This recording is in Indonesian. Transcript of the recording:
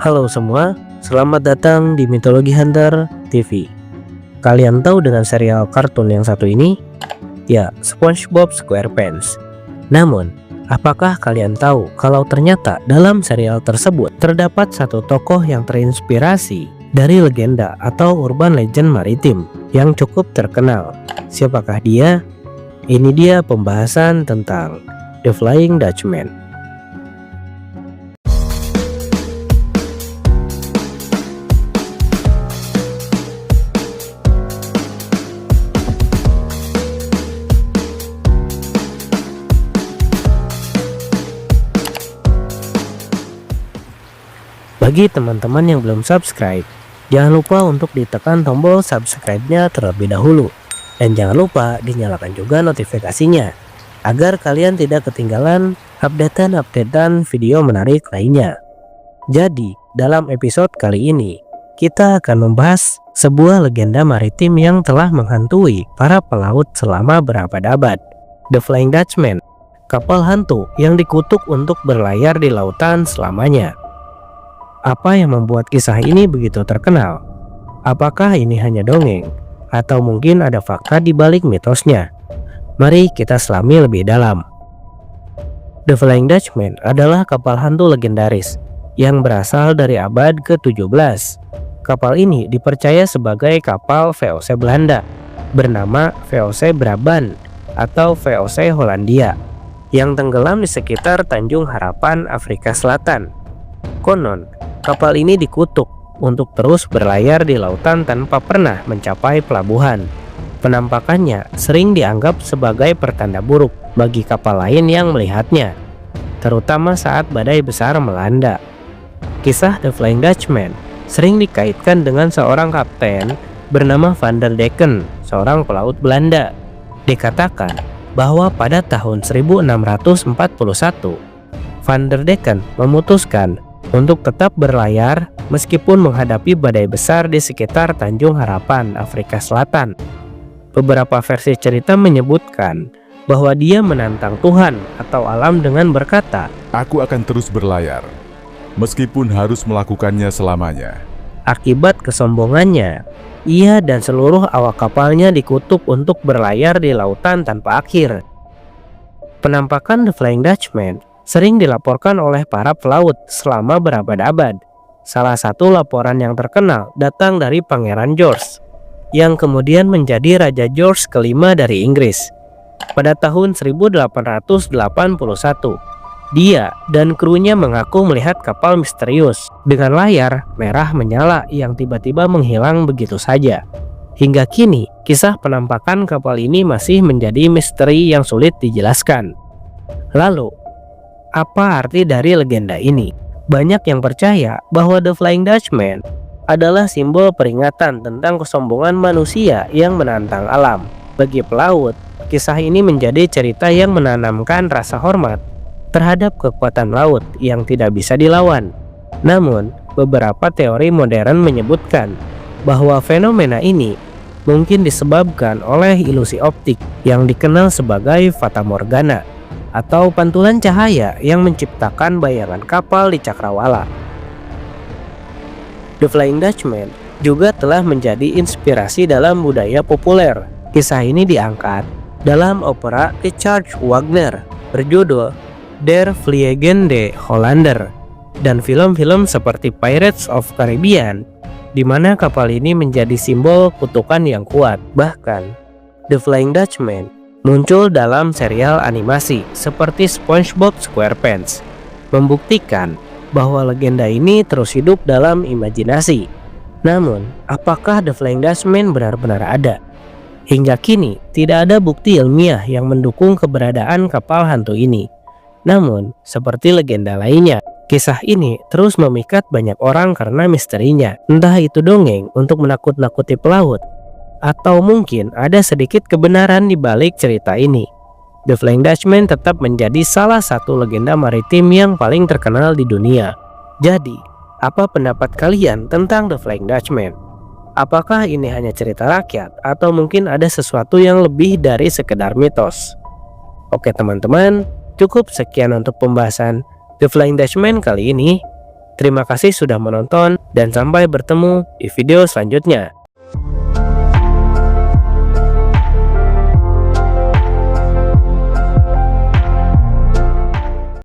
Halo semua, selamat datang di Mitologi Hunter TV. Kalian tahu dengan serial kartun yang satu ini? Ya, SpongeBob SquarePants. Namun, apakah kalian tahu kalau ternyata dalam serial tersebut terdapat satu tokoh yang terinspirasi dari legenda atau urban legend maritim yang cukup terkenal? Siapakah dia? Ini dia pembahasan tentang The Flying Dutchman. Bagi teman-teman yang belum subscribe, jangan lupa untuk ditekan tombol subscribe-nya terlebih dahulu. Dan jangan lupa dinyalakan juga notifikasinya, agar kalian tidak ketinggalan updatean video menarik lainnya. Jadi, dalam episode kali ini, kita akan membahas sebuah legenda maritim yang telah menghantui para pelaut selama berabad-abad. The Flying Dutchman, kapal hantu yang dikutuk untuk berlayar di lautan selamanya. Apa yang membuat kisah ini begitu terkenal? Apakah ini hanya dongeng? Atau mungkin ada fakta di balik mitosnya? Mari kita selami lebih dalam. The Flying Dutchman adalah kapal hantu legendaris yang berasal dari abad ke-17. Kapal ini dipercaya sebagai kapal VOC Belanda bernama VOC Brabant atau VOC Hollandia yang tenggelam di sekitar Tanjung Harapan, Afrika Selatan. Konon, kapal ini dikutuk untuk terus berlayar di lautan tanpa pernah mencapai pelabuhan. Penampakannya sering dianggap sebagai pertanda buruk bagi kapal lain yang melihatnya, terutama saat badai besar melanda. Kisah The Flying Dutchman sering dikaitkan dengan seorang kapten bernama Van der Decken, seorang pelaut Belanda. Dikatakan bahwa pada tahun 1641, Van der Decken memutuskan untuk tetap berlayar meskipun menghadapi badai besar di sekitar Tanjung Harapan, Afrika Selatan. Beberapa versi cerita menyebutkan bahwa dia menantang Tuhan atau alam dengan berkata, "Aku akan terus berlayar, meskipun harus melakukannya selamanya." Akibat kesombongannya, ia dan seluruh awak kapalnya dikutuk untuk berlayar di lautan tanpa akhir. Penampakan The Flying Dutchman sering dilaporkan oleh para pelaut selama berabad-abad. Salah satu laporan yang terkenal datang dari Pangeran George, yang kemudian menjadi Raja George kelima dari Inggris. Pada tahun 1881, dia dan krunya mengaku melihat kapal misterius dengan layar merah menyala yang tiba-tiba menghilang begitu saja. Hingga kini, kisah penampakan kapal ini masih menjadi misteri yang sulit dijelaskan. Lalu, apa arti dari legenda ini? Banyak yang percaya bahwa The Flying Dutchman adalah simbol peringatan tentang kesombongan manusia yang menantang alam. Bagi pelaut, kisah ini menjadi cerita yang menanamkan rasa hormat terhadap kekuatan laut yang tidak bisa dilawan. Namun, beberapa teori modern menyebutkan bahwa fenomena ini mungkin disebabkan oleh ilusi optik yang dikenal sebagai Fata Morgana, atau pantulan cahaya yang menciptakan bayangan kapal di cakrawala. The Flying Dutchman juga telah menjadi inspirasi dalam budaya populer. Kisah ini diangkat dalam opera Richard Wagner berjudul Der Vliegende Hollander dan film-film seperti Pirates of Caribbean, di mana kapal ini menjadi simbol kutukan yang kuat. Bahkan, The Flying Dutchman muncul dalam serial animasi seperti SpongeBob SquarePants, membuktikan bahwa legenda ini terus hidup dalam imajinasi. Namun, apakah The Flying Dutchman benar-benar ada? Hingga kini, tidak ada bukti ilmiah yang mendukung keberadaan kapal hantu ini. Namun, seperti legenda lainnya, kisah ini terus memikat banyak orang karena misterinya. Entah itu dongeng untuk menakut-nakuti pelaut, atau mungkin ada sedikit kebenaran di balik cerita ini. The Flying Dutchman tetap menjadi salah satu legenda maritim yang paling terkenal di dunia. Jadi, apa pendapat kalian tentang The Flying Dutchman? Apakah ini hanya cerita rakyat atau mungkin ada sesuatu yang lebih dari sekedar mitos? Oke teman-teman, cukup sekian untuk pembahasan The Flying Dutchman kali ini. Terima kasih sudah menonton dan sampai bertemu di video selanjutnya.